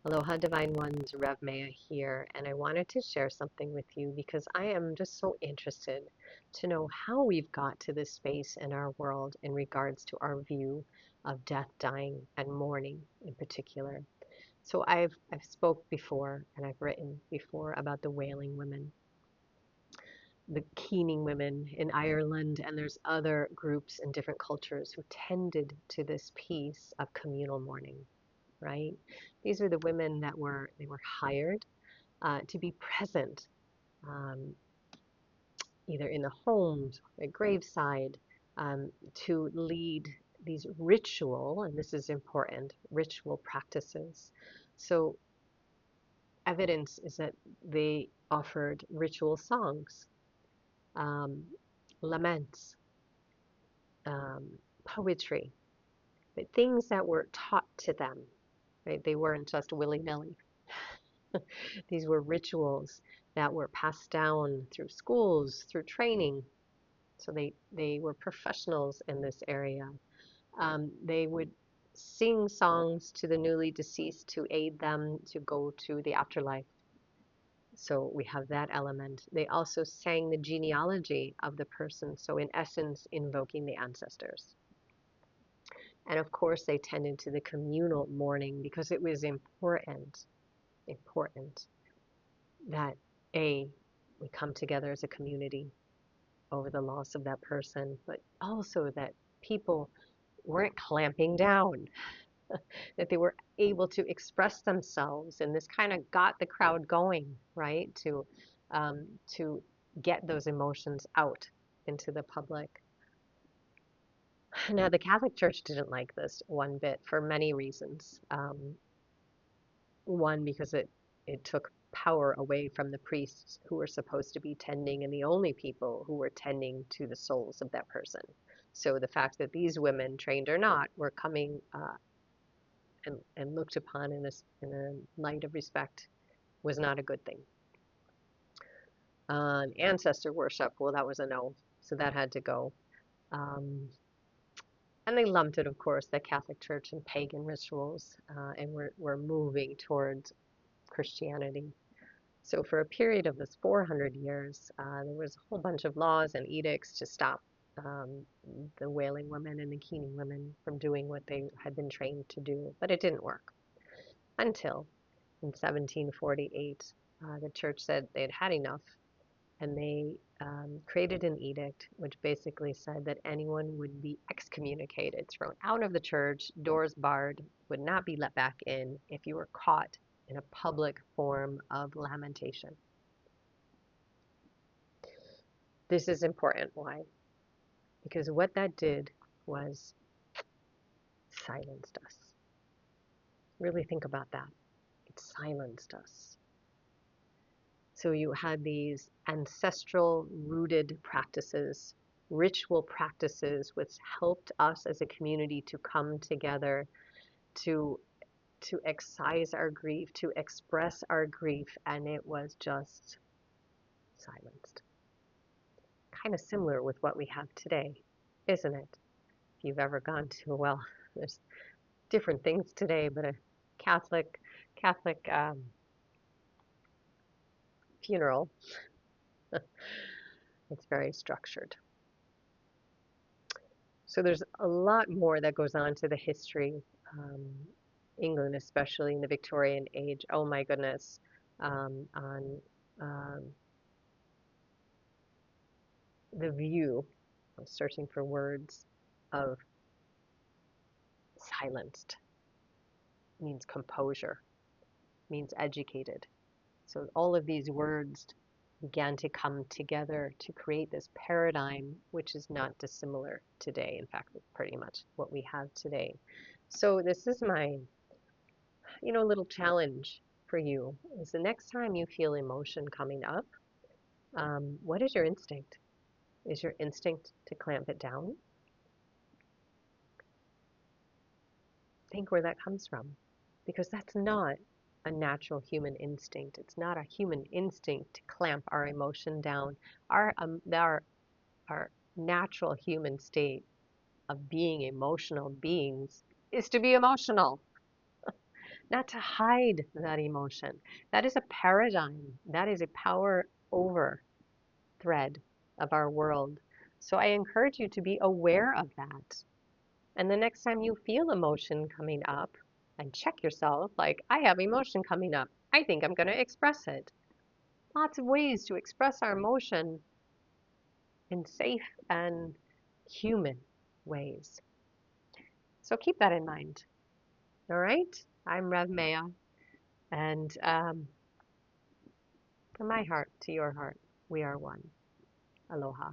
Aloha Divine Ones, Rev Maya here, and I wanted to share something with you because I am just so interested to know how we've got to this space in our world in regards to our view of death, dying, and mourning in particular. So I've spoke before and I've written before about the wailing women, the keening women in Ireland, and there's other groups in different cultures who tended to this piece of communal mourning, right? These are the women that were hired to be present, um, either in the homes, a graveside, to lead these ritual, and this is important, ritual practices. So evidence is that they offered ritual songs, um, laments, um, poetry, but things that were taught to them. Right? They weren't just willy-nilly. These were rituals that were passed down through schools, through training. So they were professionals in this area. They would sing songs to the newly deceased to aid them to go to the afterlife. So we have that element. They also sang the genealogy of the person. So in essence, invoking the ancestors. And of course, they tended to the communal mourning because it was important that we come together as a community over the loss of that person, but also that people weren't clamping down, that they were able to express themselves, and this kind of got the crowd going, right? To get those emotions out into the public. Now, the Catholic Church didn't like this one bit for many reasons. One, because it took power away from the priests who were supposed to be tending and the only people who were tending to the souls of that person. So the fact that these women, trained or not, were coming and looked upon in a light of respect was not a good thing. Ancestor worship, well, that was a no, so that had to go. And they lumped it, of course, the Catholic Church and pagan rituals, and we're moving towards Christianity. So for a period of this 400 years, there was a whole bunch of laws and edicts to stop the wailing women and the keening women from doing what they had been trained to do. But it didn't work until in 1748, the church said they had had enough, and they created an edict which basically said that anyone would be excommunicated, thrown out of the church, doors barred, would not be let back in if you were caught in a public form of lamentation. This is important. Why? Because what that did was silenced us. Really think about that. It silenced us. So you had these ancestral rooted practices, ritual practices, which helped us as a community to come together, to excise our grief, to express our grief, and it was just silenced. Kind of similar with what we have today, isn't it? If you've ever gone to, well, there's different things today, but a Catholic funeral, it's very structured. So there's a lot more that goes on to the history, England especially in the Victorian age. Oh my goodness, on um, the view, I was searching for words, of silenced means composure, means educated. So all of these words began to come together to create this paradigm, which is not dissimilar today. In fact, it's pretty much what we have today. So this is my, little challenge for you is the next time you feel emotion coming up, what is your instinct? Is your instinct to clamp it down? Think where that comes from, because that's not a natural human instinct. It's not a human instinct to clamp our emotion down. Our natural human state of being emotional beings is to be emotional. not to hide that emotion. That is a paradigm. That is a power over thread of our world. So I encourage you to be aware of that. And the next time you feel emotion coming up, and check yourself, like, I have emotion coming up. I think I'm going to express it. Lots of ways to express our emotion in safe and human ways. So keep that in mind. All right? I'm Rev Maya, and from my heart to your heart, we are one. Aloha.